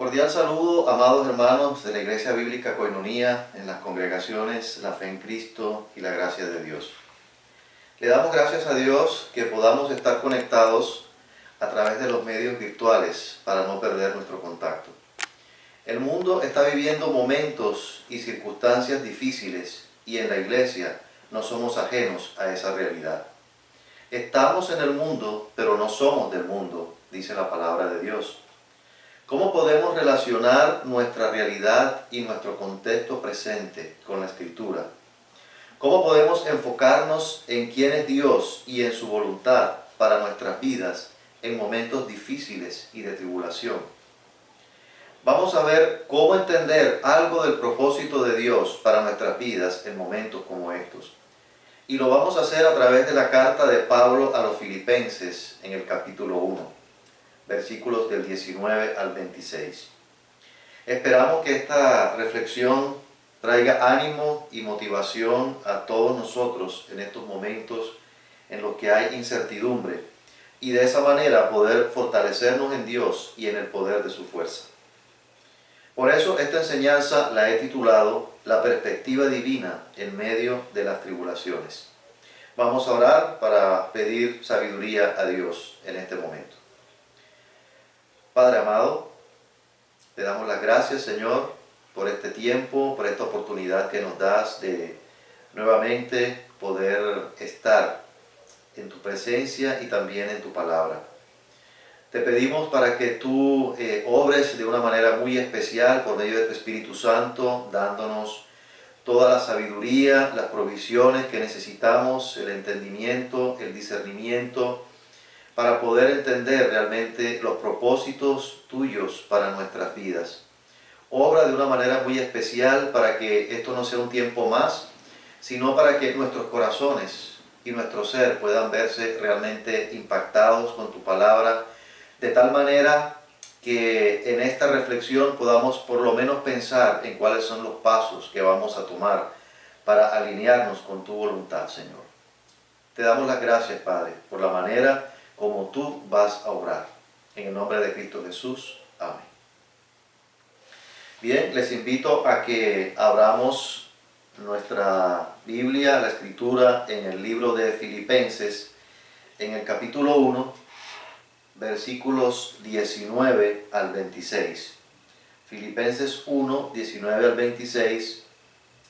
Cordial saludo, amados hermanos de la Iglesia Bíblica Coinonía, en las congregaciones La Fe en Cristo y la Gracia de Dios. Le damos gracias a Dios que podamos estar conectados a través de los medios virtuales para no perder nuestro contacto. El mundo está viviendo momentos y circunstancias difíciles y en la Iglesia no somos ajenos a esa realidad. Estamos en el mundo, pero no somos del mundo, dice la palabra de Dios. ¿Cómo podemos relacionar nuestra realidad y nuestro contexto presente con la Escritura? ¿Cómo podemos enfocarnos en quién es Dios y en su voluntad para nuestras vidas en momentos difíciles y de tribulación? Vamos a ver cómo entender algo del propósito de Dios para nuestras vidas en momentos como estos. Y lo vamos a hacer a través de la carta de Pablo a los Filipenses en el capítulo 1. Versículos del 19 al 26. Esperamos que esta reflexión traiga ánimo y motivación a todos nosotros en estos momentos en los que hay incertidumbre y de esa manera poder fortalecernos en Dios y en el poder de su fuerza. Por eso esta enseñanza la he titulado La perspectiva divina en medio de las tribulaciones. Vamos a orar para pedir sabiduría a Dios en este momento. Padre amado, te damos las gracias, Señor, por este tiempo, por esta oportunidad que nos das de nuevamente poder estar en tu presencia y también en tu palabra. Te pedimos para que tú obres de una manera muy especial por medio de tu Espíritu Santo, dándonos toda la sabiduría, las provisiones que necesitamos, el entendimiento, el discernimiento, para poder entender realmente los propósitos tuyos para nuestras vidas. Obra de una manera muy especial para que esto no sea un tiempo más, sino para que nuestros corazones y nuestro ser puedan verse realmente impactados con tu palabra, de tal manera que en esta reflexión podamos por lo menos pensar en cuáles son los pasos que vamos a tomar para alinearnos con tu voluntad, Señor. Te damos las gracias, Padre, por la manera como tú vas a obrar. En el nombre de Cristo Jesús. Amén. Bien, les invito a que abramos nuestra Biblia, la Escritura, en el libro de Filipenses, en el capítulo 1, versículos 19 al 26. Filipenses 1, 19 al 26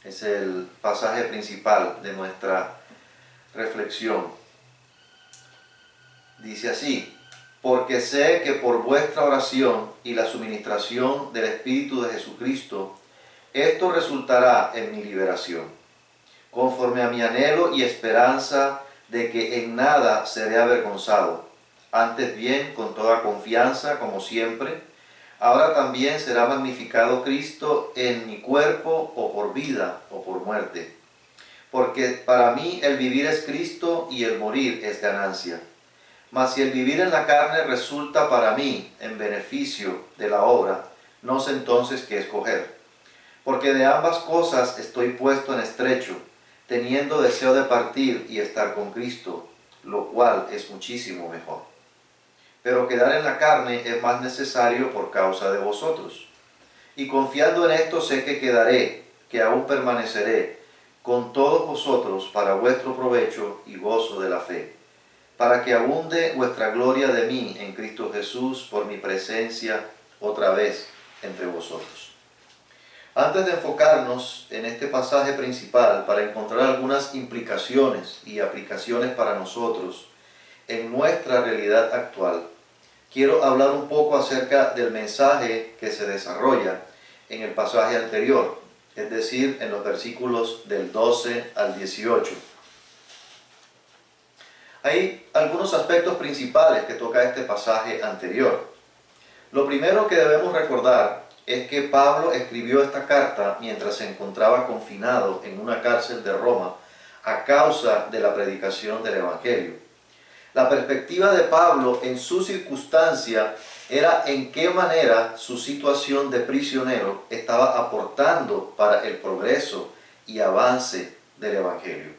es el pasaje principal de nuestra reflexión. Dice así: porque sé que por vuestra oración y la suministración del Espíritu de Jesucristo, esto resultará en mi liberación, conforme a mi anhelo y esperanza de que en nada seré avergonzado, antes bien con toda confianza, como siempre, ahora también será magnificado Cristo en mi cuerpo, o por vida o por muerte. Porque para mí el vivir es Cristo y el morir es ganancia. Mas si el vivir en la carne resulta para mí en beneficio de la obra, no sé entonces qué escoger. Porque de ambas cosas estoy puesto en estrecho, teniendo deseo de partir y estar con Cristo, lo cual es muchísimo mejor. Pero quedar en la carne es más necesario por causa de vosotros. Y confiando en esto sé que quedaré, que aún permaneceré, con todos vosotros para vuestro provecho y gozo de la fe, para que abunde vuestra gloria de mí en Cristo Jesús por mi presencia otra vez entre vosotros. Antes de enfocarnos en este pasaje principal para encontrar algunas implicaciones y aplicaciones para nosotros en nuestra realidad actual, quiero hablar un poco acerca del mensaje que se desarrolla en el pasaje anterior, es decir, en los versículos del 12 al 18. Hay algunos aspectos principales que toca este pasaje anterior. Lo primero que debemos recordar es que Pablo escribió esta carta mientras se encontraba confinado en una cárcel de Roma a causa de la predicación del Evangelio. La perspectiva de Pablo en su circunstancia era en qué manera su situación de prisionero estaba aportando para el progreso y avance del Evangelio.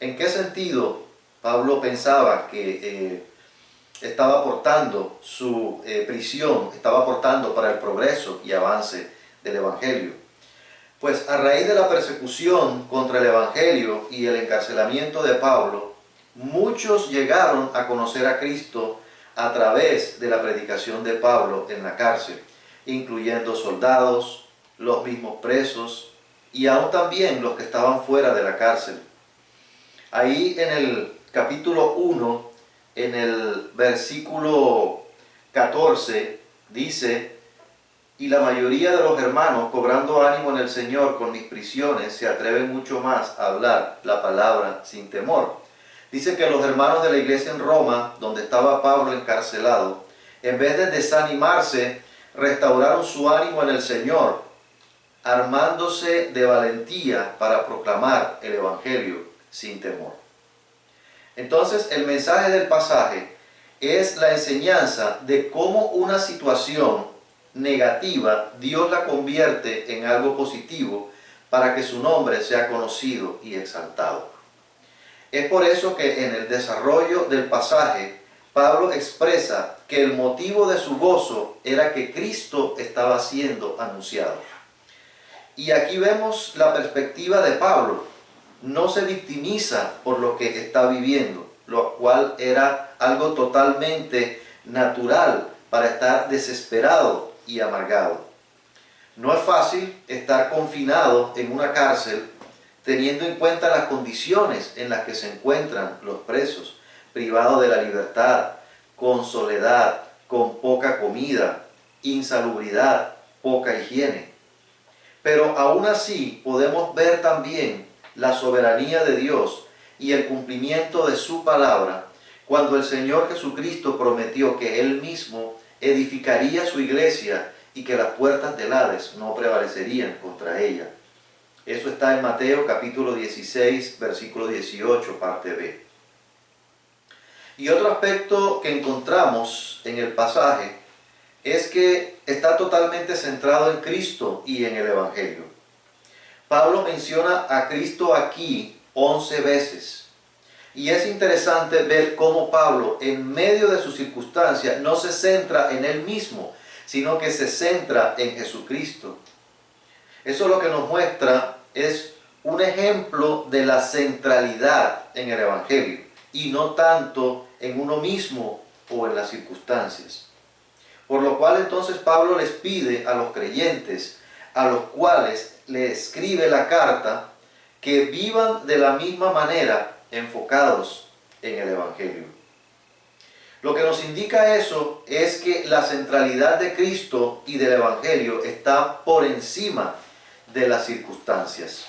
¿En qué sentido Pablo pensaba que estaba aportando, su prisión estaba aportando para el progreso y avance del Evangelio. Pues a raíz de la persecución contra el Evangelio y el encarcelamiento de Pablo, muchos llegaron a conocer a Cristo a través de la predicación de Pablo en la cárcel, incluyendo soldados, los mismos presos y aún también los que estaban fuera de la cárcel. Ahí en el capítulo 1, en el versículo 14, dice: y la mayoría de los hermanos, cobrando ánimo en el Señor con mis prisiones, se atreven mucho más a hablar la palabra sin temor. Dice que los hermanos de la iglesia en Roma, donde estaba Pablo encarcelado, en vez de desanimarse, restauraron su ánimo en el Señor, armándose de valentía para proclamar el Evangelio sin temor. Entonces, el mensaje del pasaje es la enseñanza de cómo una situación negativa Dios la convierte en algo positivo para que su nombre sea conocido y exaltado. Es por eso que en el desarrollo del pasaje Pablo expresa que el motivo de su gozo era que Cristo estaba siendo anunciado. Y aquí vemos la perspectiva de Pablo. No se victimiza por lo que está viviendo, lo cual era algo totalmente natural para estar desesperado y amargado. No es fácil estar confinado en una cárcel teniendo en cuenta las condiciones en las que se encuentran los presos, privados de la libertad, con soledad, con poca comida, insalubridad, poca higiene. Pero aún así podemos ver también la soberanía de Dios y el cumplimiento de su palabra cuando el Señor Jesucristo prometió que Él mismo edificaría su iglesia y que las puertas del Hades no prevalecerían contra ella. Eso está en Mateo capítulo 16, versículo 18, parte B. Y otro aspecto que encontramos en el pasaje es que está totalmente centrado en Cristo y en el Evangelio. Pablo menciona a Cristo aquí 11 veces. Y es interesante ver cómo Pablo, en medio de sus circunstancias, no se centra en él mismo, sino que se centra en Jesucristo. Eso lo que nos muestra es un ejemplo de la centralidad en el Evangelio y no tanto en uno mismo o en las circunstancias. Por lo cual entonces Pablo les pide a los creyentes, a los cuales le escribe la carta, que vivan de la misma manera enfocados en el Evangelio. Lo que nos indica eso es que la centralidad de Cristo y del Evangelio está por encima de las circunstancias.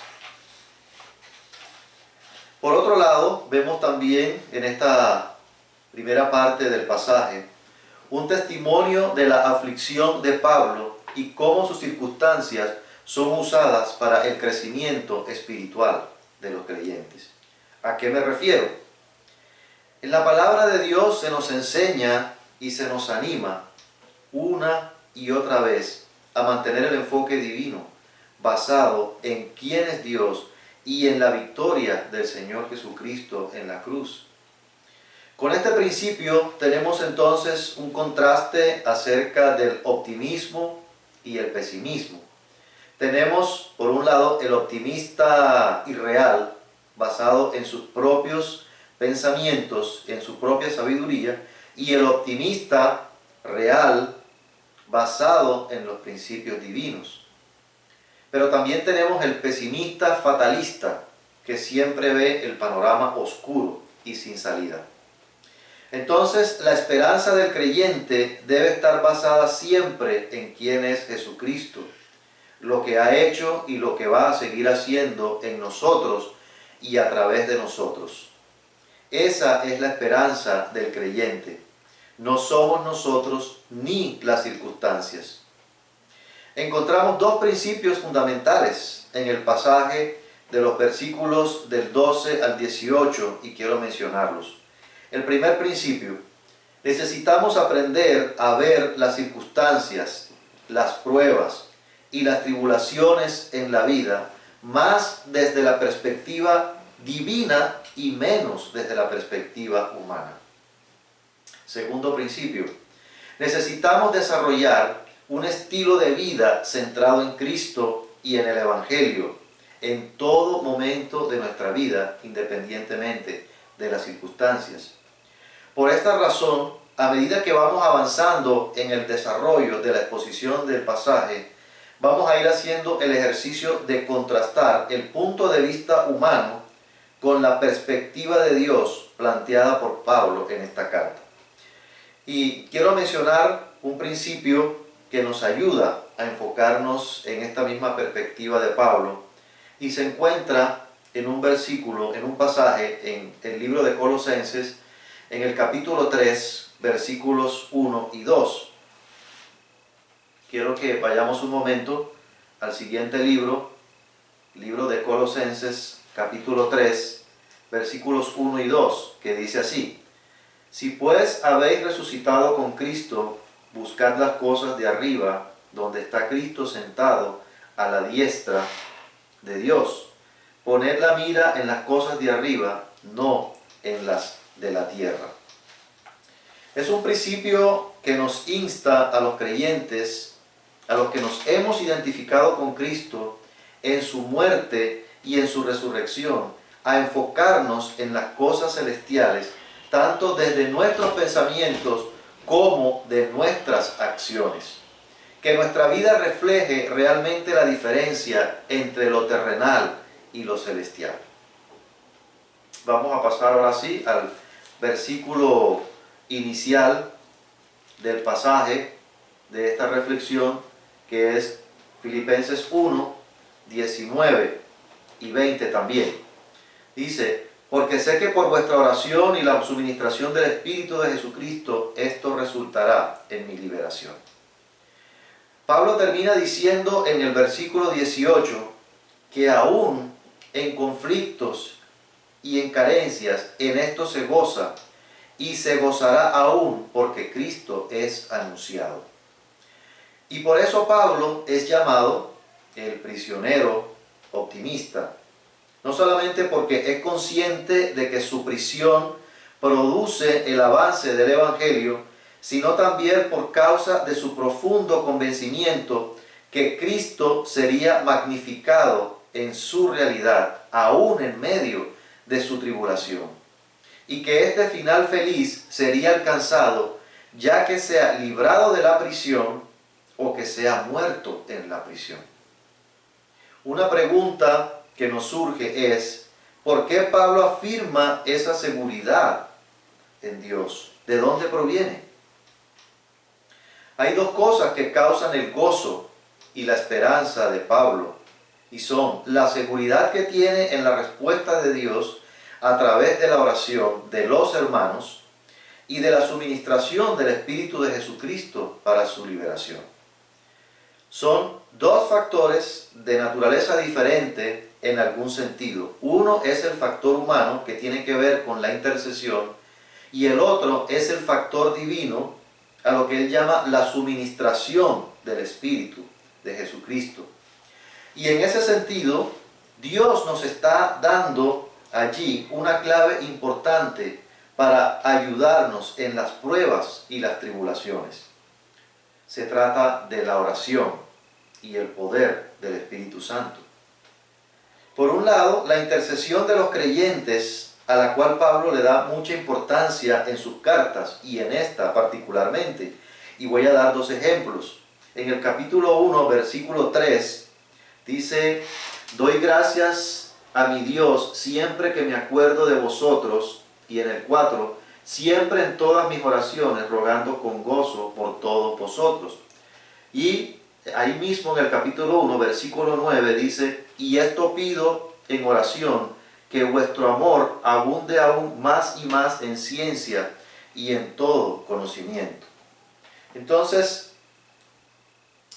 Por otro lado, vemos también en esta primera parte del pasaje un testimonio de la aflicción de Pablo y cómo sus circunstancias son usadas para el crecimiento espiritual de los creyentes. ¿A qué me refiero? En la palabra de Dios se nos enseña y se nos anima una y otra vez a mantener el enfoque divino basado en quién es Dios y en la victoria del Señor Jesucristo en la cruz. Con este principio tenemos entonces un contraste acerca del optimismo y el pesimismo. Tenemos, por un lado, el optimista irreal, basado en sus propios pensamientos, en su propia sabiduría, y el optimista real, basado en los principios divinos. Pero también tenemos el pesimista fatalista, que siempre ve el panorama oscuro y sin salida. Entonces, la esperanza del creyente debe estar basada siempre en quién es Jesucristo, lo que ha hecho y lo que va a seguir haciendo en nosotros y a través de nosotros. Esa es la esperanza del creyente. No somos nosotros ni las circunstancias. Encontramos dos principios fundamentales en el pasaje de los versículos del 12 al 18 y quiero mencionarlos. El primer principio: necesitamos aprender a ver las circunstancias, las pruebas y las tribulaciones en la vida más desde la perspectiva divina y menos desde la perspectiva humana. Segundo principio, necesitamos desarrollar un estilo de vida centrado en Cristo y en el Evangelio en todo momento de nuestra vida, independientemente de las circunstancias. Por esta razón, a medida que vamos avanzando en el desarrollo de la exposición del pasaje, vamos a ir haciendo el ejercicio de contrastar el punto de vista humano con la perspectiva de Dios planteada por Pablo en esta carta. Y quiero mencionar un principio que nos ayuda a enfocarnos en esta misma perspectiva de Pablo, y se encuentra en un versículo, en un pasaje en el libro de Colosenses, en el capítulo 3, versículos 1 y 2. Quiero que vayamos un momento al siguiente libro de Colosenses, capítulo 3, versículos 1 y 2, que dice así: Si pues habéis resucitado con Cristo, buscad las cosas de arriba, donde está Cristo sentado a la diestra de Dios. Poned la mira en las cosas de arriba, no en las de la tierra. Es un principio que nos insta a los creyentes, a los que nos hemos identificado con Cristo en su muerte y en su resurrección, a enfocarnos en las cosas celestiales, tanto desde nuestros pensamientos como de nuestras acciones. Que nuestra vida refleje realmente la diferencia entre lo terrenal y lo celestial. Vamos a pasar ahora sí al versículo inicial del pasaje de esta reflexión, que es Filipenses 1, 19 y 20 también. Dice: porque sé que por vuestra oración y la suministración del Espíritu de Jesucristo, esto resultará en mi liberación. Pablo termina diciendo en el versículo 18 que aún en conflictos y en carencias, en esto se goza, y se gozará aún porque Cristo es anunciado. Y por eso Pablo es llamado el prisionero optimista, no solamente porque es consciente de que su prisión produce el avance del Evangelio, sino también por causa de su profundo convencimiento que Cristo sería magnificado en su realidad, aún en medio de su tribulación, y que este final feliz sería alcanzado ya que sea librado de la prisión o que sea muerto en la prisión. Una pregunta que nos surge es: ¿por qué Pablo afirma esa seguridad en Dios? ¿De dónde proviene? Hay dos cosas que causan el gozo y la esperanza de Pablo, y son la seguridad que tiene en la respuesta de Dios a través de la oración de los hermanos y de la suministración del Espíritu de Jesucristo para su liberación. Son dos factores de naturaleza diferente en algún sentido. Uno es el factor humano, que tiene que ver con la intercesión, y el otro es el factor divino, a lo que él llama la suministración del Espíritu de Jesucristo. Y en ese sentido, Dios nos está dando allí una clave importante para ayudarnos en las pruebas y las tribulaciones. Se trata de la oración y el poder del Espíritu Santo. Por un lado, la intercesión de los creyentes, a la cual Pablo le da mucha importancia en sus cartas y en esta particularmente. Y voy a dar dos ejemplos. En el capítulo 1, versículo 3, dice: doy gracias a mi Dios siempre que me acuerdo de vosotros. Y en el 4, siempre en todas mis oraciones, rogando con gozo por todos vosotros. Y ahí mismo en el capítulo 1, versículo 9, dice: y esto pido en oración, que vuestro amor abunde aún más y más en ciencia y en todo conocimiento. Entonces,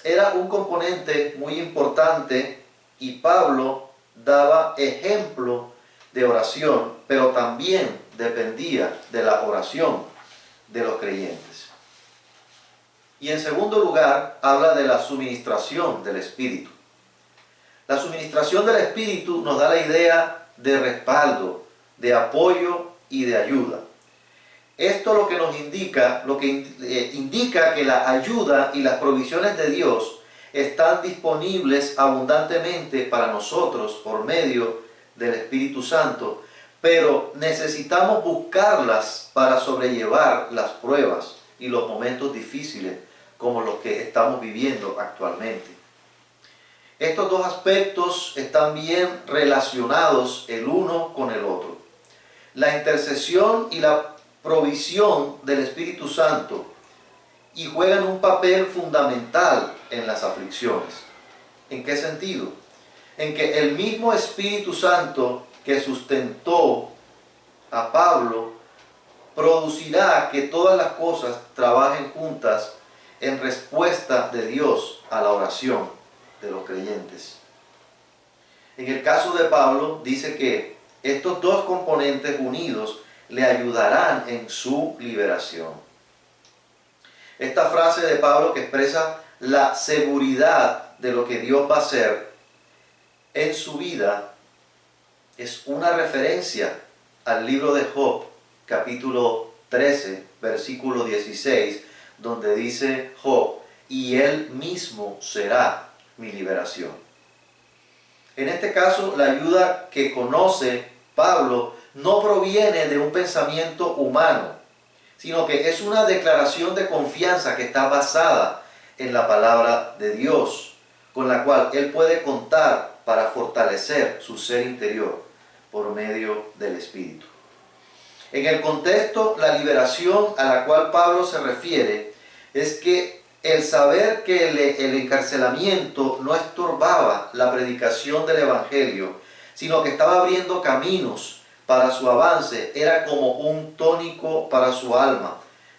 era un componente muy importante, y Pablo daba ejemplo de oración, pero también dependía de la oración de los creyentes. Y en segundo lugar, habla de la suministración del Espíritu. La suministración del Espíritu nos da la idea de respaldo, de apoyo y de ayuda. Esto lo que nos indica, indica que la ayuda y las provisiones de Dios están disponibles abundantemente para nosotros por medio del Espíritu Santo, pero necesitamos buscarlas para sobrellevar las pruebas y los momentos difíciles como los que estamos viviendo actualmente. Estos dos aspectos están bien relacionados el uno con el otro. La intercesión y la provisión del Espíritu Santo y juegan un papel fundamental en las aflicciones. ¿En qué sentido? En que el mismo Espíritu Santo que sustentó a Pablo producirá que todas las cosas trabajen juntas en respuesta de Dios a la oración de los creyentes. En el caso de Pablo dice que estos dos componentes unidos le ayudarán en su liberación. Esta frase de Pablo que expresa la seguridad de lo que Dios va a hacer en su vida es una referencia al libro de Job, capítulo 13, versículo 16, donde dice Job, y él mismo será mi liberación. En este caso, la ayuda que conoce Pablo no proviene de un pensamiento humano, sino que es una declaración de confianza que está basada en la palabra de Dios, con la cual él puede contar para fortalecer su ser interior por medio del Espíritu. En el contexto, la liberación a la cual Pablo se refiere es que el saber que el encarcelamiento no estorbaba la predicación del Evangelio, sino que estaba abriendo caminos para su avance, era como un tónico para su alma,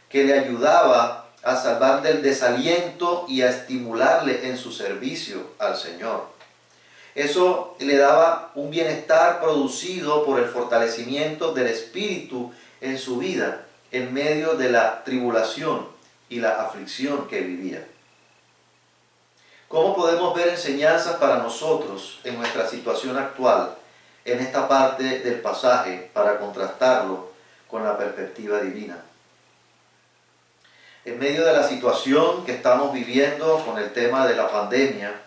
que le ayudaba a salvar del desaliento y a estimularle en su servicio al Señor. Eso le daba un bienestar producido por el fortalecimiento del Espíritu en su vida, en medio de la tribulación y la aflicción que vivía. ¿Cómo podemos ver enseñanzas para nosotros en nuestra situación actual en esta parte del pasaje para contrastarlo con la perspectiva divina? En medio de la situación que estamos viviendo con el tema de la pandemia,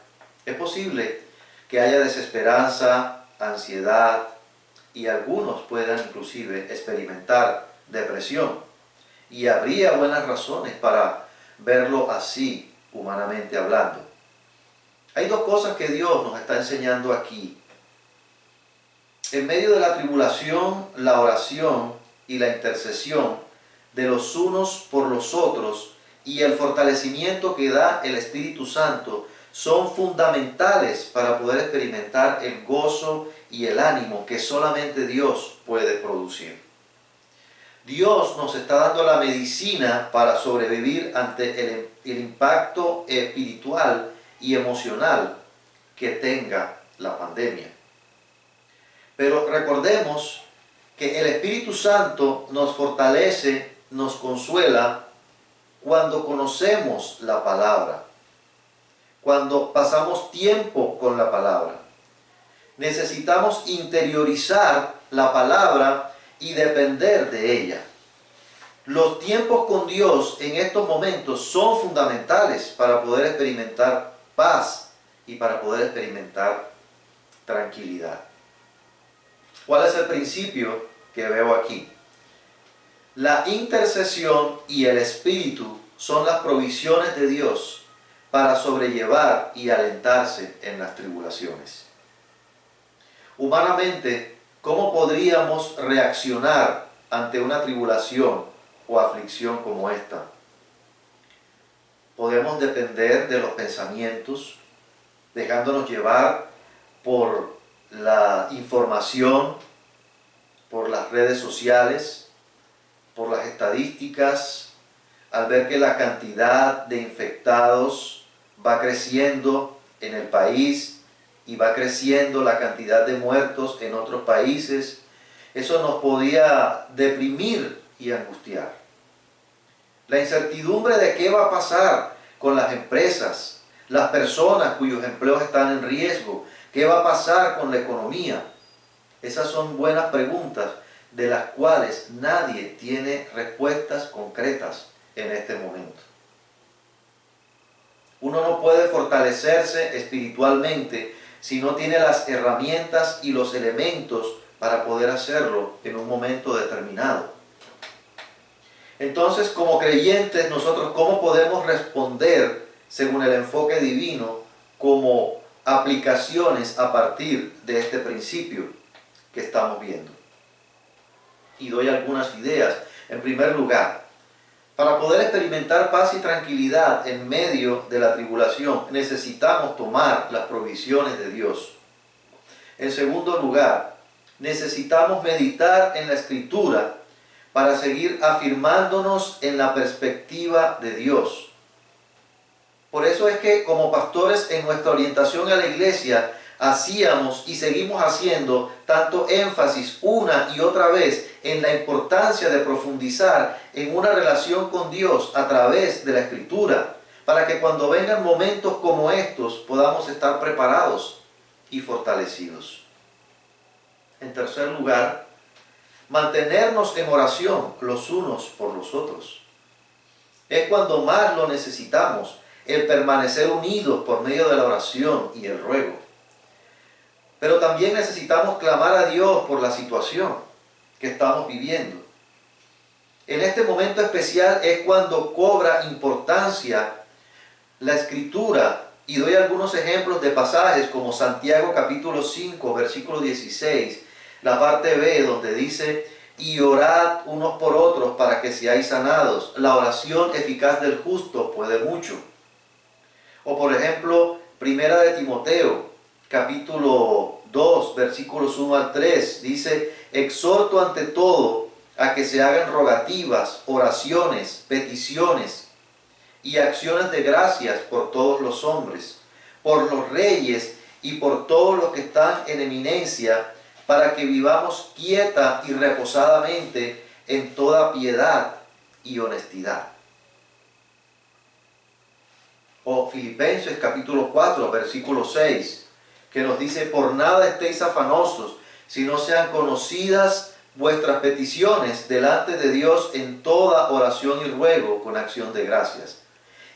es posible que haya desesperanza, ansiedad y algunos puedan inclusive experimentar depresión. Y habría buenas razones para verlo así, humanamente hablando. Hay dos cosas que Dios nos está enseñando aquí. En medio de la tribulación, la oración y la intercesión de los unos por los otros y el fortalecimiento que da el Espíritu Santo son fundamentales para poder experimentar el gozo y el ánimo que solamente Dios puede producir. Dios nos está dando la medicina para sobrevivir ante el impacto espiritual y emocional que tenga la pandemia. Pero recordemos que el Espíritu Santo nos fortalece, nos consuela cuando conocemos la palabra, cuando pasamos tiempo con la palabra. Necesitamos interiorizar la palabra y depender de ella. Los tiempos con Dios en estos momentos son fundamentales para poder experimentar paz y para poder experimentar tranquilidad. ¿Cuál es el principio que veo aquí? La intercesión y el Espíritu son las provisiones de Dios para sobrellevar y alentarse en las tribulaciones. Humanamente, ¿cómo podríamos reaccionar ante una tribulación o aflicción como esta? Podemos depender de los pensamientos, dejándonos llevar por la información, por las redes sociales, por las estadísticas, al ver que la cantidad de infectados va creciendo en el país y va creciendo la cantidad de muertos en otros países. Eso nos podía deprimir y angustiar. La incertidumbre de qué va a pasar con las empresas, las personas cuyos empleos están en riesgo, qué va a pasar con la economía. Esas son buenas preguntas de las cuales nadie tiene respuestas concretas en este momento. Uno no puede fortalecerse espiritualmente si no tiene las herramientas y los elementos para poder hacerlo en un momento determinado. Entonces, como creyentes, nosotros, ¿cómo podemos responder según el enfoque divino como aplicaciones a partir de este principio que estamos viendo? Y doy algunas ideas. En primer lugar, para poder experimentar paz y tranquilidad en medio de la tribulación, necesitamos tomar las provisiones de Dios. En segundo lugar, necesitamos meditar en la Escritura para seguir afirmándonos en la perspectiva de Dios. Por eso es que como pastores en nuestra orientación a la iglesia hacíamos y seguimos haciendo tanto énfasis una y otra vez en la importancia de profundizar en una relación con Dios a través de la Escritura, para que cuando vengan momentos como estos podamos estar preparados y fortalecidos. En tercer lugar, mantenernos en oración los unos por los otros. Es cuando más lo necesitamos, el permanecer unidos por medio de la oración y el ruego. Pero también necesitamos clamar a Dios por la situación que estamos viviendo. En este momento especial es cuando cobra importancia la Escritura, y doy algunos ejemplos de pasajes como Santiago capítulo 5, versículo 16, la parte B, donde dice: y orad unos por otros para que seáis sanados. La oración eficaz del justo puede mucho. O por ejemplo, Primera de Timoteo, capítulo 2, versículos 1 al 3, dice: exhorto ante todo a que se hagan rogativas, oraciones, peticiones y acciones de gracias por todos los hombres, por los reyes y por todos los que están en eminencia, para que vivamos quieta y reposadamente en toda piedad y honestidad. O Filipenses capítulo 4, versículo 6, que nos dice: por nada estéis afanosos, sino sean conocidas vuestras peticiones delante de Dios en toda oración y ruego con acción de gracias.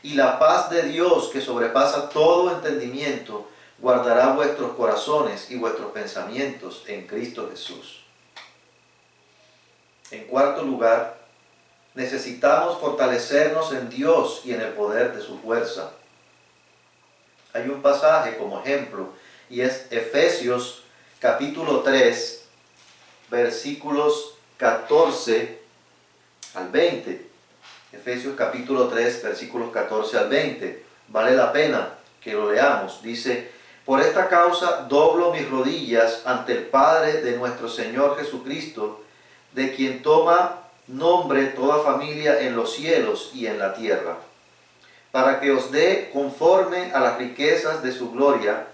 Y la paz de Dios, que sobrepasa todo entendimiento, guardará vuestros corazones y vuestros pensamientos en Cristo Jesús. En cuarto lugar, necesitamos fortalecernos en Dios y en el poder de su fuerza. Hay un pasaje como ejemplo, y es Efesios capítulo 3, versículos 14 al 20. Efesios capítulo 3, versículos 14 al 20. Vale la pena que lo leamos. Dice: por esta causa doblo mis rodillas ante el Padre de nuestro Señor Jesucristo, de quien toma nombre toda familia en los cielos y en la tierra, para que os dé, conforme a las riquezas de su gloria,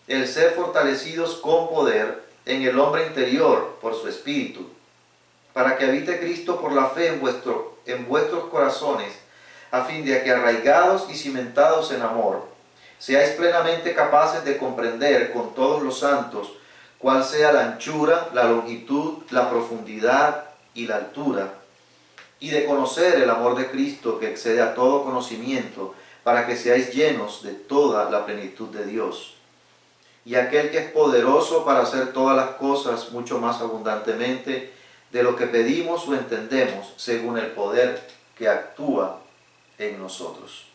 el ser fortalecidos con poder en el hombre interior por su Espíritu, para que habite Cristo por la fe en vuestros corazones, a fin de que, arraigados y cimentados en amor, seáis plenamente capaces de comprender con todos los santos cuál sea la anchura, la longitud, la profundidad y la altura, y de conocer el amor de Cristo que excede a todo conocimiento, para que seáis llenos de toda la plenitud de Dios. Y aquel que es poderoso para hacer todas las cosas mucho más abundantemente de lo que pedimos o entendemos, según el poder que actúa en nosotros.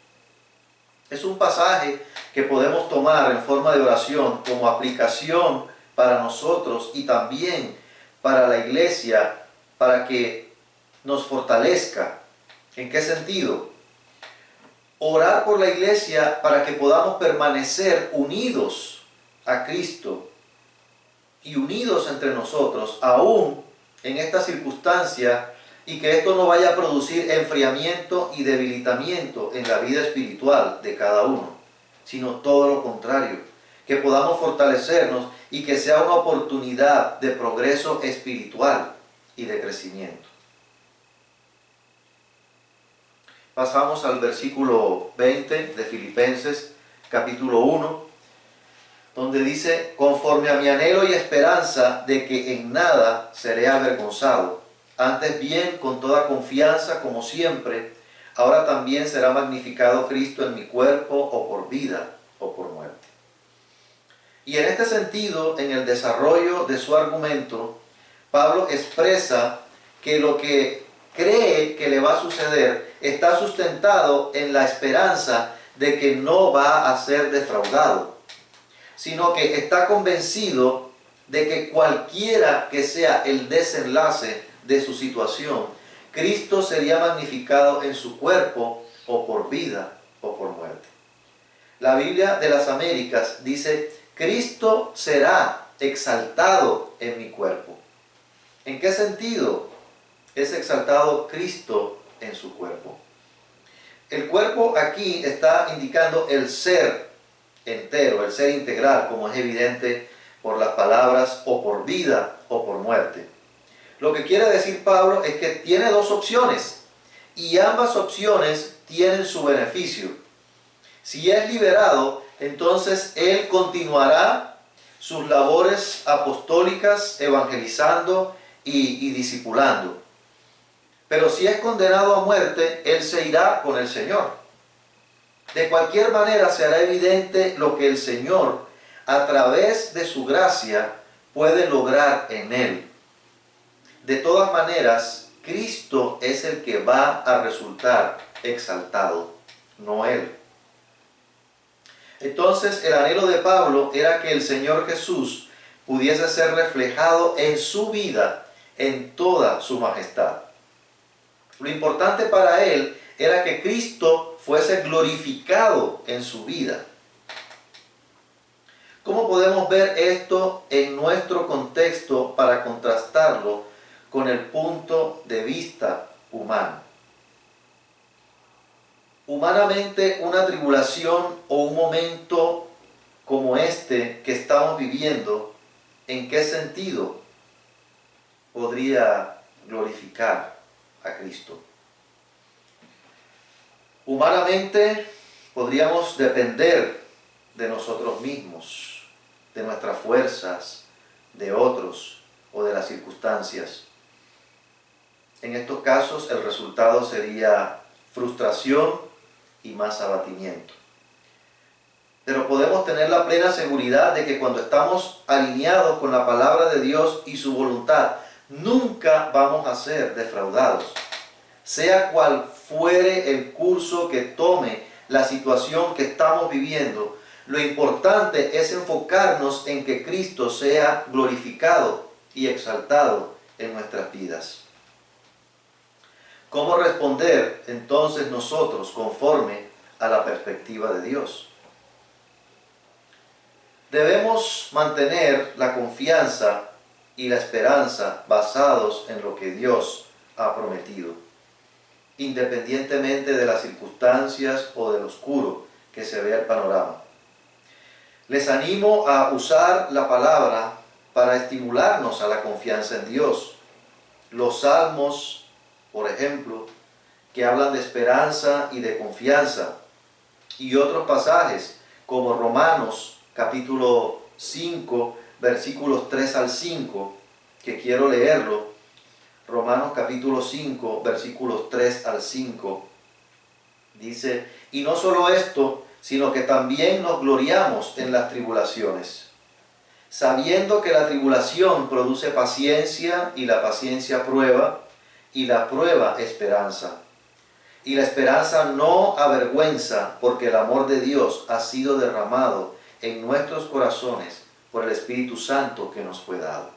Es un pasaje que podemos tomar en forma de oración como aplicación para nosotros y también para la iglesia, para que nos fortalezca. ¿En qué sentido? Orar por la iglesia para que podamos permanecer unidos a Cristo y unidos entre nosotros, aún en esta circunstancia, y que esto no vaya a producir enfriamiento y debilitamiento en la vida espiritual de cada uno, sino todo lo contrario, que podamos fortalecernos y que sea una oportunidad de progreso espiritual y de crecimiento. Pasamos al versículo 20 de Filipenses capítulo 1, donde dice, conforme a mi anhelo y esperanza de que en nada seré avergonzado, antes bien con toda confianza como siempre, ahora también será magnificado Cristo en mi cuerpo, o por vida o por muerte. Y en este sentido, en el desarrollo de su argumento, Pablo expresa que lo que cree que le va a suceder está sustentado en la esperanza de que no va a ser defraudado, sino que está convencido de que cualquiera que sea el desenlace de su situación, Cristo sería magnificado en su cuerpo, o por vida o por muerte. La Biblia de las Américas dice, Cristo será exaltado en mi cuerpo. ¿En qué sentido es exaltado Cristo en su cuerpo? El cuerpo aquí está indicando el ser entero, el ser integral, como es evidente por las palabras o por vida o por muerte. Lo que quiere decir Pablo es que tiene dos opciones y ambas opciones tienen su beneficio. Si es liberado, entonces él continuará sus labores apostólicas, evangelizando y discipulando. Pero si es condenado a muerte, él se irá con el Señor. De cualquier manera se hará evidente lo que el Señor, a través de su gracia, puede lograr en él. De todas maneras, Cristo es el que va a resultar exaltado, no él. Entonces, el anhelo de Pablo era que el Señor Jesús pudiese ser reflejado en su vida, en toda su majestad. Lo importante para él era que Cristo fuese glorificado en su vida. ¿Cómo podemos ver esto en nuestro contexto para contrastarlo con el punto de vista humano? Humanamente, una tribulación o un momento como este que estamos viviendo, ¿en qué sentido podría glorificar a Cristo? Humanamente podríamos depender de nosotros mismos, de nuestras fuerzas, de otros o de las circunstancias. En estos casos el resultado sería frustración y más abatimiento. Pero podemos tener la plena seguridad de que cuando estamos alineados con la palabra de Dios y su voluntad, nunca vamos a ser defraudados. Sea cual fuere el curso que tome la situación que estamos viviendo, lo importante es enfocarnos en que Cristo sea glorificado y exaltado en nuestras vidas. ¿Cómo responder entonces nosotros conforme a la perspectiva de Dios? Debemos mantener la confianza y la esperanza basados en lo que Dios ha prometido, independientemente de las circunstancias o del oscuro que se vea el panorama. Les animo a usar la palabra para estimularnos a la confianza en Dios. Los salmos, por ejemplo, que hablan de esperanza y de confianza, y otros pasajes como Romanos capítulo 5, versículos 3 al 5, que quiero leerlo. Romanos capítulo 5, versículos 3 al 5, dice, y no solo esto, sino que también nos gloriamos en las tribulaciones, sabiendo que la tribulación produce paciencia, y la paciencia prueba, y la prueba esperanza. Y la esperanza no avergüenza, porque el amor de Dios ha sido derramado en nuestros corazones por el Espíritu Santo que nos fue dado.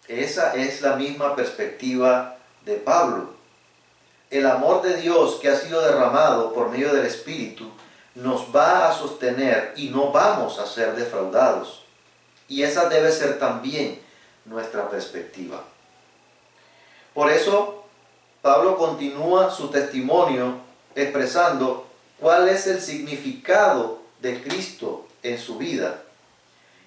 Esa es la misma perspectiva de Pablo. El amor de Dios que ha sido derramado por medio del Espíritu nos va a sostener y no vamos a ser defraudados. Y esa debe ser también nuestra perspectiva. Por eso, Pablo continúa su testimonio expresando cuál es el significado de Cristo en su vida.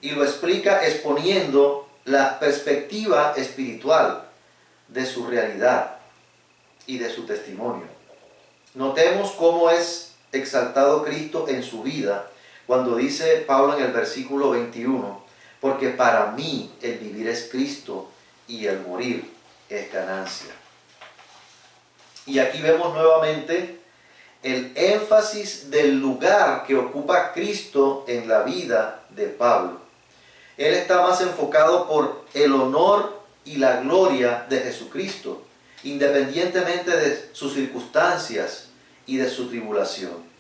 Y lo explica exponiendo la perspectiva espiritual de su realidad y de su testimonio. Notemos cómo es exaltado Cristo en su vida, cuando dice Pablo en el versículo 21, porque para mí el vivir es Cristo y el morir es ganancia. Y aquí vemos nuevamente el énfasis del lugar que ocupa Cristo en la vida de Pablo. Él está más enfocado por el honor y la gloria de Jesucristo, independientemente de sus circunstancias y de su tribulación.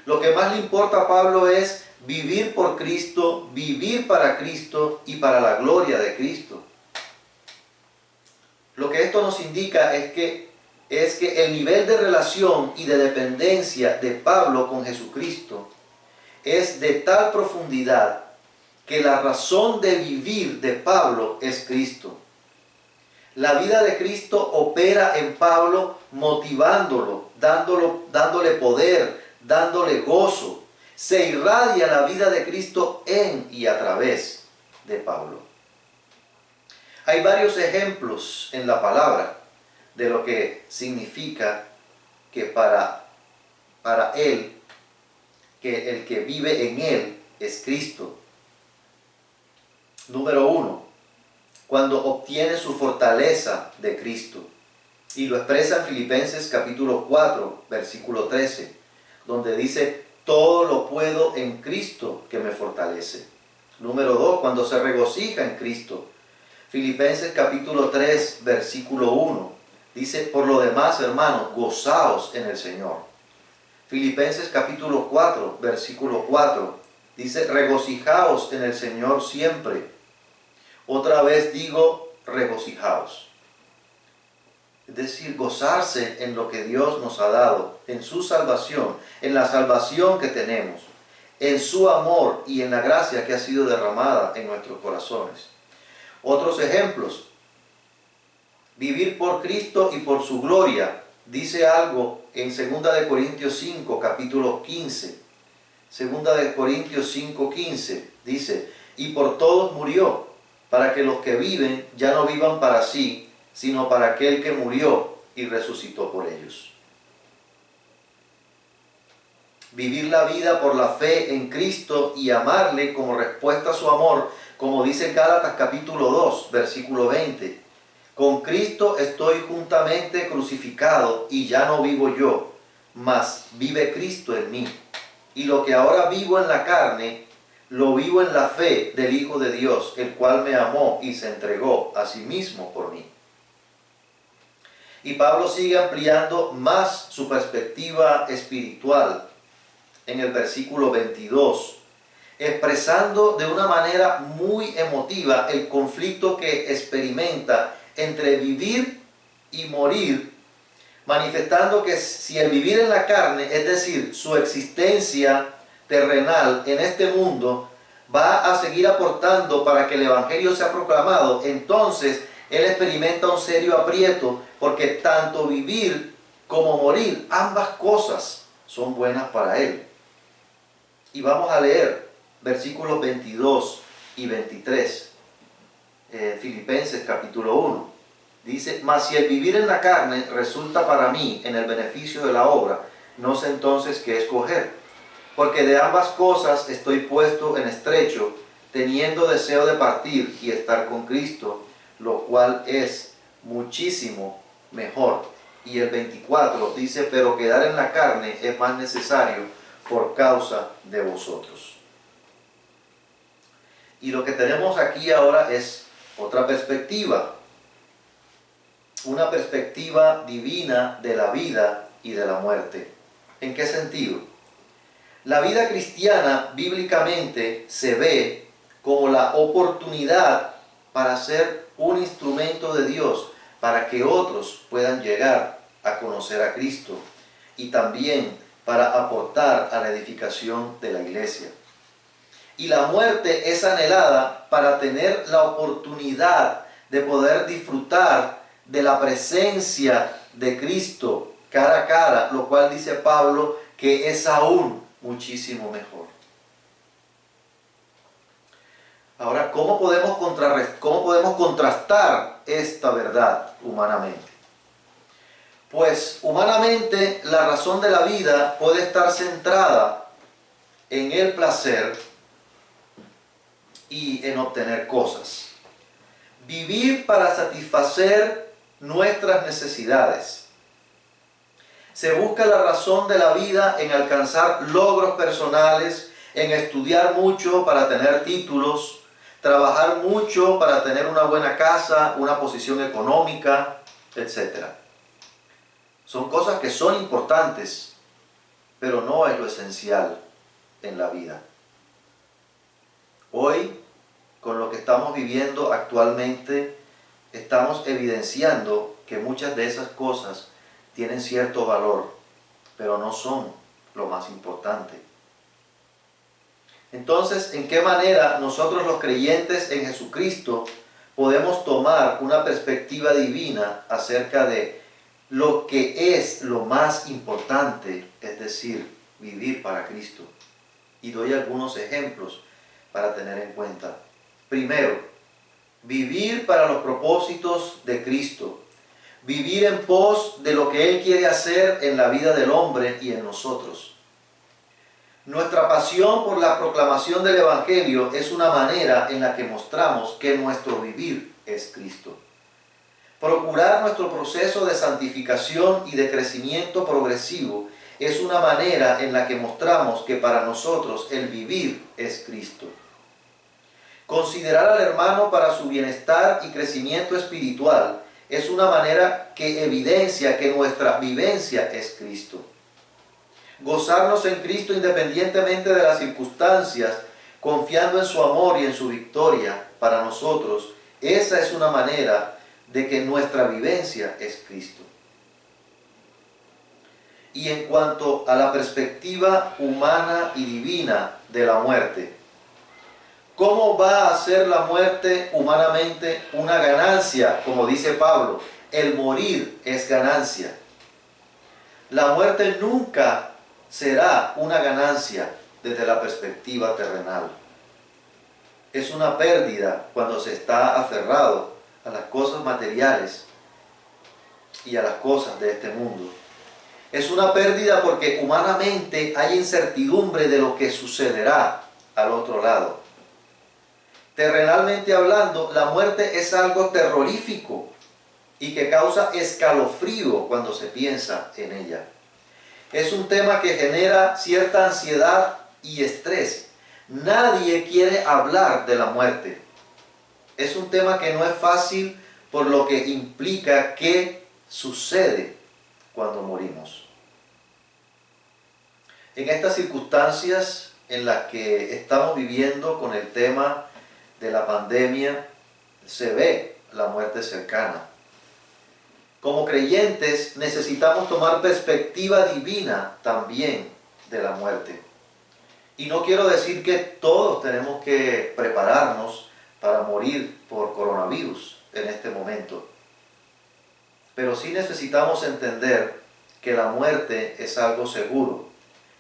Lo que más le importa a Pablo es vivir por Cristo, vivir para Cristo y para la gloria de Cristo. Lo que esto nos indica es que el nivel de relación y de dependencia de Pablo con Jesucristo es de tal profundidad que la razón de vivir de Pablo es Cristo. La vida de Cristo opera en Pablo motivándolo, dándole poder, dándole gozo. Se irradia la vida de Cristo en y a través de Pablo. Hay varios ejemplos en la palabra de lo que significa que para él, que el que vive en él es Cristo. Número 1, cuando obtiene su fortaleza de Cristo. Y lo expresa en Filipenses capítulo 4, versículo 13, donde dice, todo lo puedo en Cristo que me fortalece. Número 2, cuando se regocija en Cristo. Filipenses capítulo 3, versículo 1, dice, por lo demás, hermanos, gozaos en el Señor. Filipenses capítulo 4, versículo 4, dice, regocijaos en el Señor siempre. Otra vez digo, regocijaos. Es decir, gozarse en lo que Dios nos ha dado, en su salvación, en la salvación que tenemos, en su amor y en la gracia que ha sido derramada en nuestros corazones. Otros ejemplos, vivir por Cristo y por su gloria, dice algo en 2 de Corintios 5, capítulo 15. 2 de Corintios 5, 15, dice, y por todos murió, para que los que viven ya no vivan para sí, sino para aquel que murió y resucitó por ellos. Vivir la vida por la fe en Cristo y amarle como respuesta a su amor, como dice Gálatas capítulo 2, versículo 20. Con Cristo estoy juntamente crucificado y ya no vivo yo, mas vive Cristo en mí. Y lo que ahora vivo en la carne, lo vivo en la fe del Hijo de Dios, el cual me amó y se entregó a sí mismo por mí. Y Pablo sigue ampliando más su perspectiva espiritual en el versículo 22, expresando de una manera muy emotiva el conflicto que experimenta entre vivir y morir, manifestando que si el vivir en la carne, es decir, su existencia terrenal en este mundo, va a seguir aportando para que el Evangelio sea proclamado, entonces él experimenta un serio aprieto, porque tanto vivir como morir, ambas cosas son buenas para él. Y vamos a leer versículos 22 y 23, Filipenses capítulo 1. Dice, mas si el vivir en la carne resulta para mí en el beneficio de la obra, no sé entonces qué escoger. Porque de ambas cosas estoy puesto en estrecho, teniendo deseo de partir y estar con Cristo, lo cual es muchísimo mejor. Y el 24 dice, pero quedar en la carne es más necesario por causa de vosotros. Y lo que tenemos aquí ahora es otra perspectiva. Una perspectiva divina de la vida y de la muerte. ¿En qué sentido? La vida cristiana bíblicamente se ve como la oportunidad para ser un instrumento de Dios para que otros puedan llegar a conocer a Cristo y también para aportar a la edificación de la iglesia. Y la muerte es anhelada para tener la oportunidad de poder disfrutar de la presencia de Cristo cara a cara, lo cual dice Pablo que es aún muchísimo mejor. Ahora, ¿cómo podemos contrastar esta verdad humanamente? Pues humanamente la razón de la vida puede estar centrada en el placer y en obtener cosas. Vivir para satisfacer nuestras necesidades. Se busca la razón de la vida en alcanzar logros personales, en estudiar mucho para tener títulos, trabajar mucho para tener una buena casa, una posición económica, etc. Son cosas que son importantes, pero no es lo esencial en la vida. Hoy, con lo que estamos viviendo actualmente, estamos evidenciando que muchas de esas cosas tienen cierto valor, pero no son lo más importante. Entonces, ¿en qué manera nosotros los creyentes en Jesucristo podemos tomar una perspectiva divina acerca de lo que es lo más importante, es decir, vivir para Cristo? Y doy algunos ejemplos para tener en cuenta. Primero, vivir para los propósitos de Cristo. Vivir en pos de lo que Él quiere hacer en la vida del hombre y en nosotros. Nuestra pasión por la proclamación del Evangelio es una manera en la que mostramos que nuestro vivir es Cristo. Procurar nuestro proceso de santificación y de crecimiento progresivo es una manera en la que mostramos que para nosotros el vivir es Cristo. Considerar al hermano para su bienestar y crecimiento espiritual es una manera que evidencia que nuestra vivencia es Cristo. Gozarnos en Cristo independientemente de las circunstancias, confiando en su amor y en su victoria para nosotros, esa es una manera de que nuestra vivencia es Cristo. Y en cuanto a la perspectiva humana y divina de la muerte, ¿cómo va a ser la muerte humanamente una ganancia? Como dice Pablo, el morir es ganancia. La muerte nunca será una ganancia desde la perspectiva terrenal. Es una pérdida cuando se está aferrado a las cosas materiales y a las cosas de este mundo. Es una pérdida porque humanamente hay incertidumbre de lo que sucederá al otro lado. Terrenalmente hablando, la muerte es algo terrorífico y que causa escalofrío cuando se piensa en ella. Es un tema que genera cierta ansiedad y estrés. Nadie quiere hablar de la muerte. Es un tema que no es fácil por lo que implica qué sucede cuando morimos. En estas circunstancias en las que estamos viviendo con el tema de la pandemia, se ve la muerte cercana. Como creyentes necesitamos tomar perspectiva divina también de la muerte. Y no quiero decir que todos tenemos que prepararnos para morir por coronavirus en este momento. Pero sí necesitamos entender que la muerte es algo seguro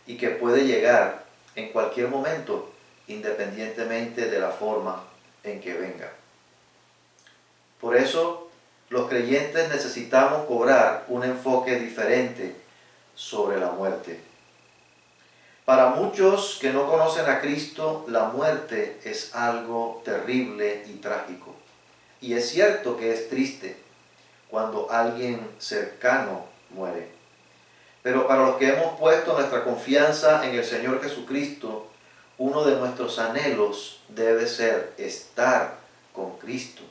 y que puede llegar en cualquier momento, independientemente de la forma en que venga. Por eso, los creyentes necesitamos cobrar un enfoque diferente sobre la muerte. Para muchos que no conocen a Cristo, la muerte es algo terrible y trágico. Y es cierto que es triste cuando alguien cercano muere. Pero para los que hemos puesto nuestra confianza en el Señor Jesucristo, uno de nuestros anhelos debe ser estar con Cristo.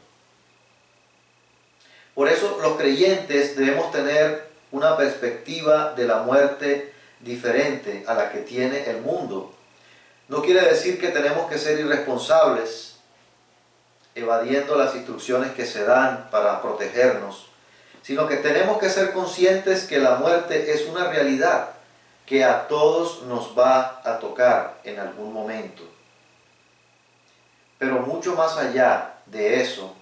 Por eso los creyentes debemos tener una perspectiva de la muerte diferente a la que tiene el mundo. No quiere decir que tenemos que ser irresponsables, evadiendo las instrucciones que se dan para protegernos, sino que tenemos que ser conscientes que la muerte es una realidad que a todos nos va a tocar en algún momento. Pero mucho más allá de eso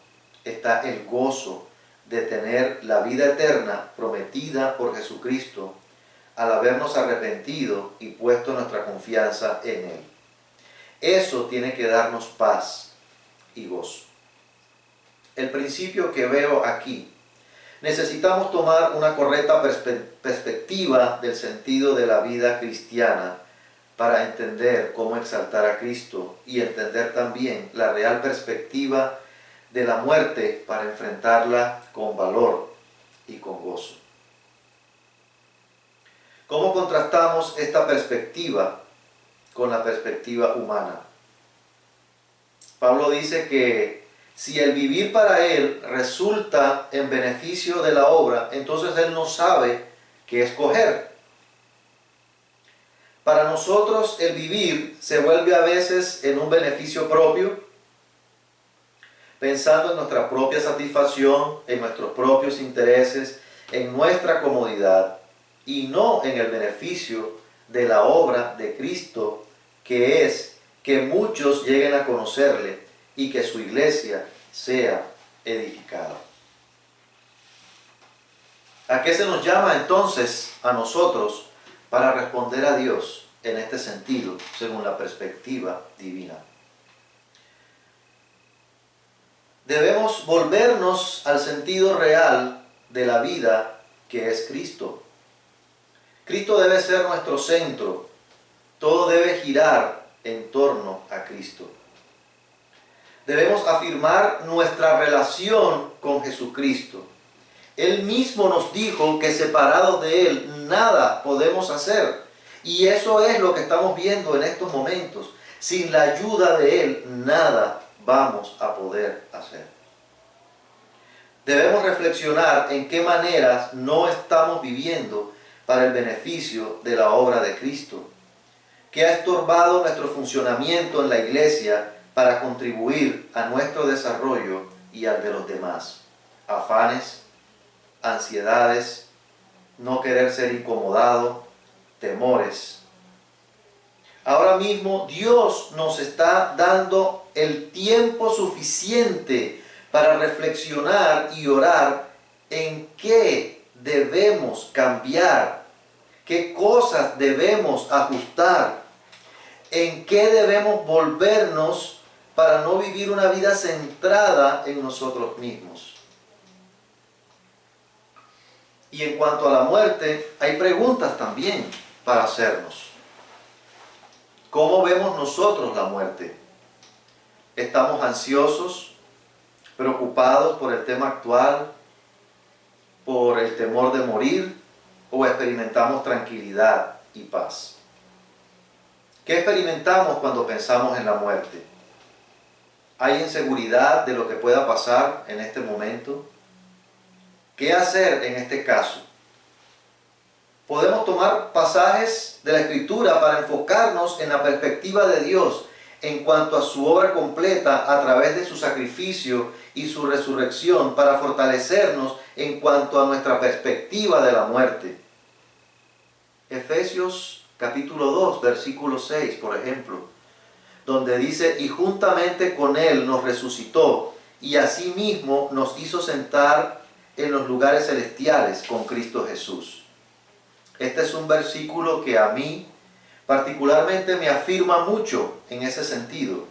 está el gozo de tener la vida eterna prometida por Jesucristo al habernos arrepentido y puesto nuestra confianza en Él. Eso tiene que darnos paz y gozo. El principio que veo aquí: necesitamos tomar una correcta perspectiva del sentido de la vida cristiana para entender cómo exaltar a Cristo y entender también la real perspectiva de la muerte para enfrentarla con valor y con gozo. ¿Cómo contrastamos esta perspectiva con la perspectiva humana? Pablo dice que si el vivir para él resulta en beneficio de la obra, entonces él no sabe qué escoger. Para nosotros el vivir se vuelve a veces en un beneficio propio, pensando en nuestra propia satisfacción, en nuestros propios intereses, en nuestra comodidad, y no en el beneficio de la obra de Cristo, que es que muchos lleguen a conocerle y que su iglesia sea edificada. ¿A qué se nos llama entonces a nosotros para responder a Dios en este sentido, según la perspectiva divina? Debemos volvernos al sentido real de la vida que es Cristo. Cristo debe ser nuestro centro. Todo debe girar en torno a Cristo. Debemos afirmar nuestra relación con Jesucristo. Él mismo nos dijo que separados de Él nada podemos hacer. Y eso es lo que estamos viendo en estos momentos. Sin la ayuda de Él nada vamos a poder hacer. Debemos reflexionar en qué maneras no estamos viviendo para el beneficio de la obra de Cristo, que ha estorbado nuestro funcionamiento en la iglesia para contribuir a nuestro desarrollo y al de los demás. Afanes, ansiedades, no querer ser incomodado, temores. Ahora mismo Dios nos está dando el tiempo suficiente para reflexionar y orar en qué debemos cambiar, qué cosas debemos ajustar, en qué debemos volvernos para no vivir una vida centrada en nosotros mismos. Y en cuanto a la muerte, hay preguntas también para hacernos. ¿Cómo vemos nosotros la muerte? ¿Estamos ansiosos, preocupados por el tema actual, por el temor de morir, o experimentamos tranquilidad y paz? ¿Qué experimentamos cuando pensamos en la muerte? ¿Hay inseguridad de lo que pueda pasar en este momento? ¿Qué hacer en este caso? Podemos tomar pasajes de la Escritura para enfocarnos en la perspectiva de Dios en cuanto a su obra completa a través de su sacrificio y su resurrección para fortalecernos en cuanto a nuestra perspectiva de la muerte. Efesios capítulo 2, versículo 6, por ejemplo, donde dice: y juntamente con Él nos resucitó y asimismo nos hizo sentar en los lugares celestiales con Cristo Jesús. Este es un versículo que a mí particularmente me afirma mucho en ese sentido.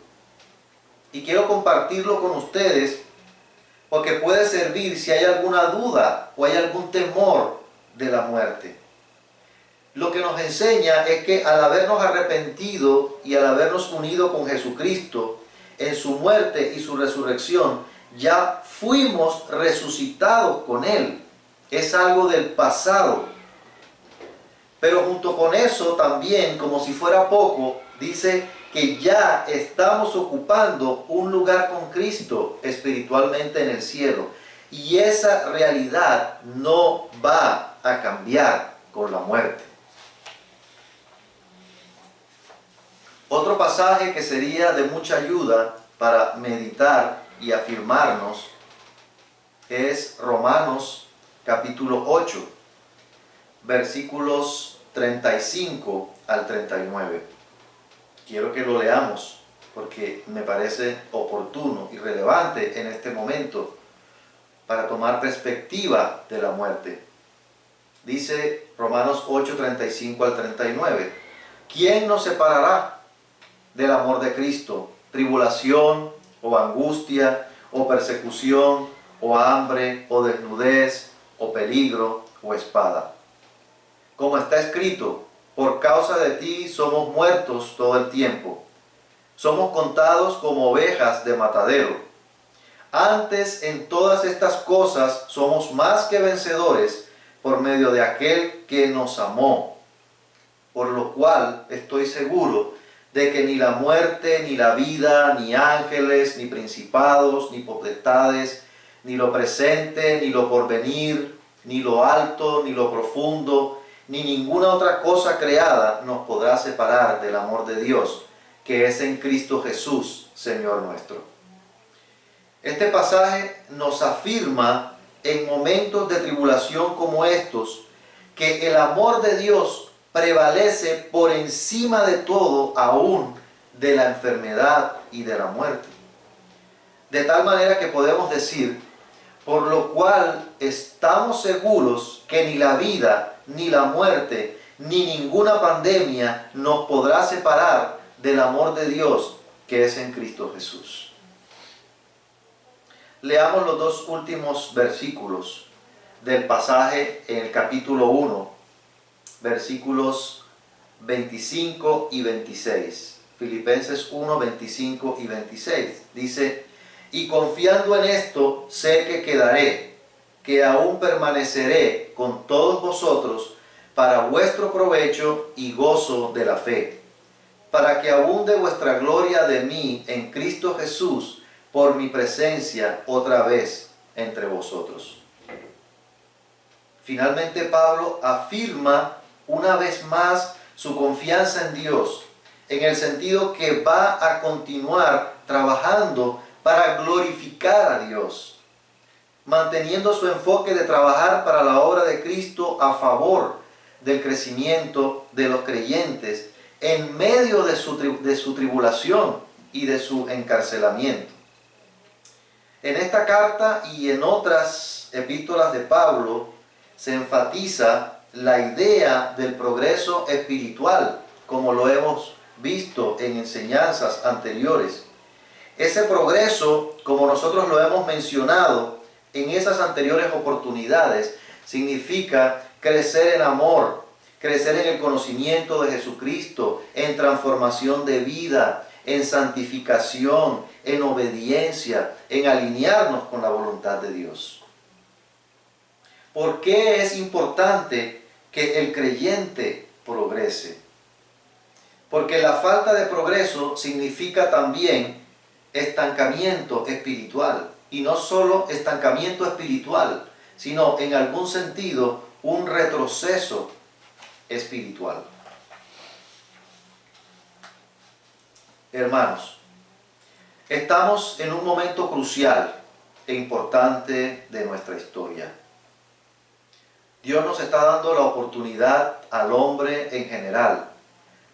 Y quiero compartirlo con ustedes porque puede servir si hay alguna duda o hay algún temor de la muerte. Lo que nos enseña es que al habernos arrepentido y al habernos unido con Jesucristo en su muerte y su resurrección, ya fuimos resucitados con Él. Es algo del pasado. Pero junto con eso también, como si fuera poco, dice que ya estamos ocupando un lugar con Cristo espiritualmente en el cielo. Y esa realidad no va a cambiar con la muerte. Otro pasaje que sería de mucha ayuda para meditar y afirmarnos es Romanos capítulo 8, versículos 35 al 39. Quiero que lo leamos porque me parece oportuno y relevante en este momento para tomar perspectiva de la muerte. Dice Romanos 8, 35 al 39. ¿Quién nos separará del amor de Cristo? ¿Tribulación, o angustia, o persecución, o hambre, o desnudez, o peligro, o espada? Como está escrito: Por causa de ti somos muertos todo el tiempo. Somos contados como ovejas de matadero. Antes, en todas estas cosas somos más que vencedores por medio de aquel que nos amó. Por lo cual estoy seguro de que ni la muerte, ni la vida, ni ángeles, ni principados, ni potestades, ni lo presente, ni lo porvenir, ni lo alto, ni lo profundo, ni ninguna otra cosa creada nos podrá separar del amor de Dios, que es en Cristo Jesús, Señor nuestro. Este pasaje nos afirma en momentos de tribulación como estos, que el amor de Dios prevalece por encima de todo, aún de la enfermedad y de la muerte. De tal manera que podemos decir, por lo cual estamos seguros que ni la vida, ni la muerte, ni ninguna pandemia nos podrá separar del amor de Dios que es en Cristo Jesús. Leamos los dos últimos versículos del pasaje en el capítulo 1, versículos 25 y 26. Filipenses 1, 25 y 26. Dice: y confiando en esto, sé que quedaré, que aún permaneceré con todos vosotros para vuestro provecho y gozo de la fe, para que abunde vuestra gloria de mí en Cristo Jesús por mi presencia otra vez entre vosotros. Finalmente Pablo afirma una vez más su confianza en Dios, en el sentido que va a continuar trabajando para glorificar a Dios, manteniendo su enfoque de trabajar para la obra de Cristo a favor del crecimiento de los creyentes en medio de su tribulación y de su encarcelamiento. En esta carta y en otras epístolas de Pablo se enfatiza la idea del progreso espiritual, como lo hemos visto en enseñanzas anteriores. Ese progreso, como nosotros lo hemos mencionado en esas anteriores oportunidades, significa crecer en amor, crecer en el conocimiento de Jesucristo, en transformación de vida, en santificación, en obediencia, en alinearnos con la voluntad de Dios. ¿Por qué es importante que el creyente progrese? Porque la falta de progreso significa también estancamiento espiritual. Y no solo estancamiento espiritual, sino en algún sentido un retroceso espiritual. Hermanos, estamos en un momento crucial e importante de nuestra historia. Dios nos está dando la oportunidad al hombre en general,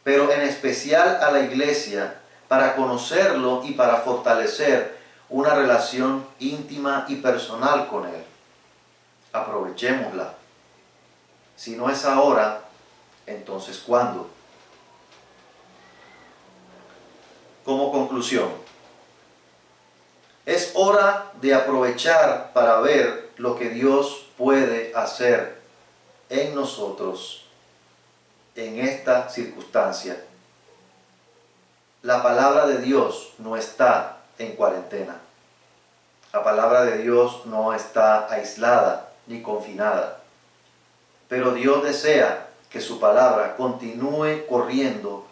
pero en especial a la iglesia, para conocerlo y para fortalecer una relación íntima y personal con Él. Aprovechémosla. Si no es ahora, entonces ¿cuándo? Como conclusión, es hora de aprovechar para ver lo que Dios puede hacer en nosotros en esta circunstancia. La palabra de Dios no está en cuarentena. La palabra de Dios no está aislada ni confinada. Pero Dios desea que su palabra continúe corriendo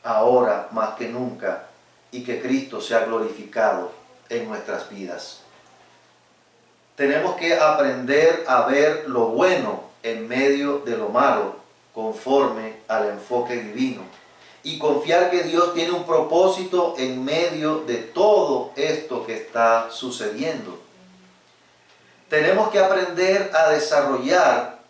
ahora más que nunca y que Cristo sea glorificado en nuestras vidas. Tenemos que aprender a ver lo bueno en medio de lo malo conforme al enfoque divino y confiar que Dios tiene un propósito en medio de todo esto que está sucediendo. Tenemos que aprender a desarrollar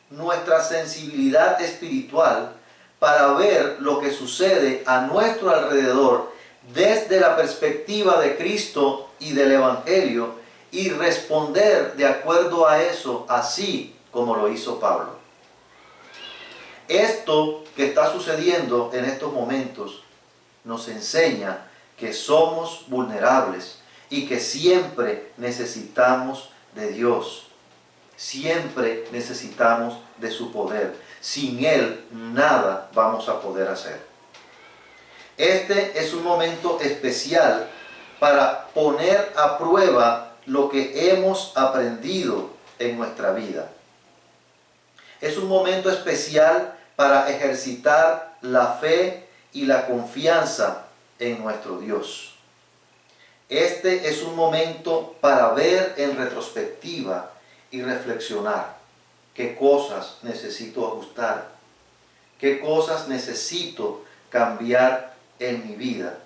nuestra sensibilidad espiritual para ver lo que sucede a nuestro alrededor desde la perspectiva de Cristo y del Evangelio y responder de acuerdo a eso, así como lo hizo Pablo. Esto que está sucediendo en estos momentos nos enseña que somos vulnerables y que siempre necesitamos de Dios. Siempre necesitamos de su poder. Sin Él nada vamos a poder hacer. Este es un momento especial para poner a prueba lo que hemos aprendido en nuestra vida. Es un momento especial para ejercitar la fe y la confianza en nuestro Dios. Este es un momento para ver en retrospectiva y reflexionar qué cosas necesito ajustar, qué cosas necesito cambiar en mi vida,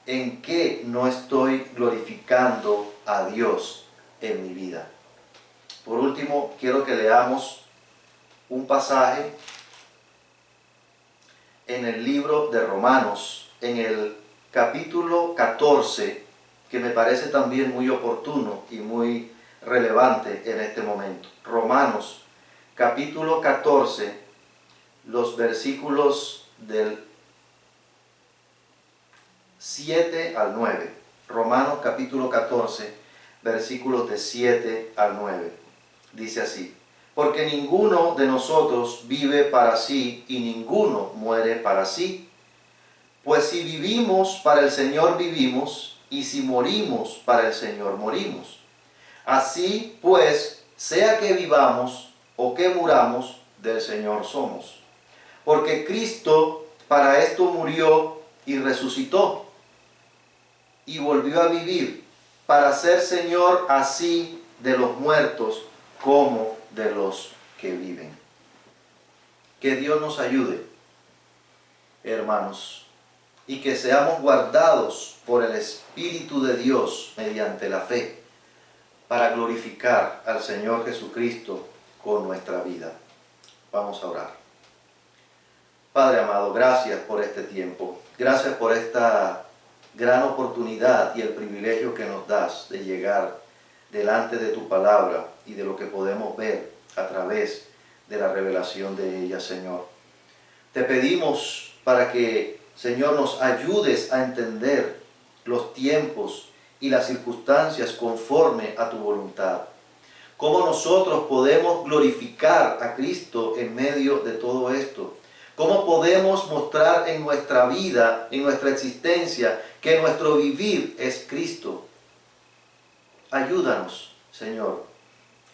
en qué no estoy glorificando a Dios en mi vida. Por último, quiero que leamos un pasaje en el libro de Romanos, en el capítulo 14, que me parece también muy oportuno y muy relevante en este momento. Romanos, capítulo 14, los versículos del 7 al 9. Romanos, capítulo 14, versículos de 7 al 9. Dice así: porque ninguno de nosotros vive para sí y ninguno muere para sí. Pues si vivimos, para el Señor vivimos, y si morimos, para el Señor morimos. Así pues, sea que vivamos o que muramos, del Señor somos. Porque Cristo para esto murió y resucitó, y volvió a vivir, para ser Señor así de los muertos como de los que viven. Que Dios nos ayude, hermanos, y que seamos guardados por el Espíritu de Dios mediante la fe, para glorificar al Señor Jesucristo con nuestra vida. Vamos a orar. Padre amado, gracias por este tiempo. Gracias por esta gran oportunidad y el privilegio que nos das de llegar delante de tu palabra y de lo que podemos ver a través de la revelación de ella, Señor. Te pedimos para que, Señor, nos ayudes a entender los tiempos y las circunstancias conforme a tu voluntad. Cómo nosotros podemos glorificar a Cristo en medio de todo esto. Cómo podemos mostrar en nuestra vida, en nuestra existencia, que nuestro vivir es Cristo. Ayúdanos, Señor.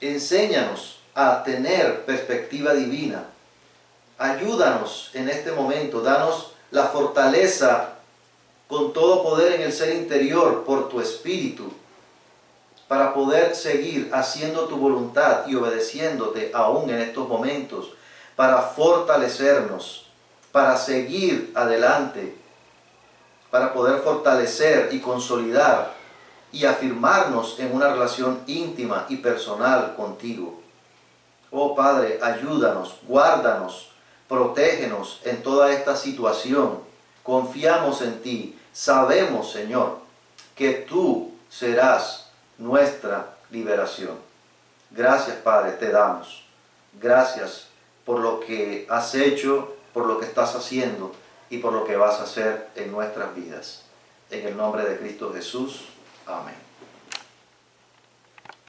Enséñanos a tener perspectiva divina. Ayúdanos en este momento. Danos la fortaleza con todo poder en el ser interior por tu Espíritu, para poder seguir haciendo tu voluntad y obedeciéndote aún en estos momentos, para fortalecernos, para seguir adelante, para poder fortalecer y consolidar y afirmarnos en una relación íntima y personal contigo. Oh Padre, ayúdanos, guárdanos, protégenos en toda esta situación. Confiamos en ti. Sabemos, Señor, que tú serás nuestra liberación. Gracias, Padre, te damos. Gracias por lo que has hecho, por lo que estás haciendo y por lo que vas a hacer en nuestras vidas. En el nombre de Cristo Jesús. Amén.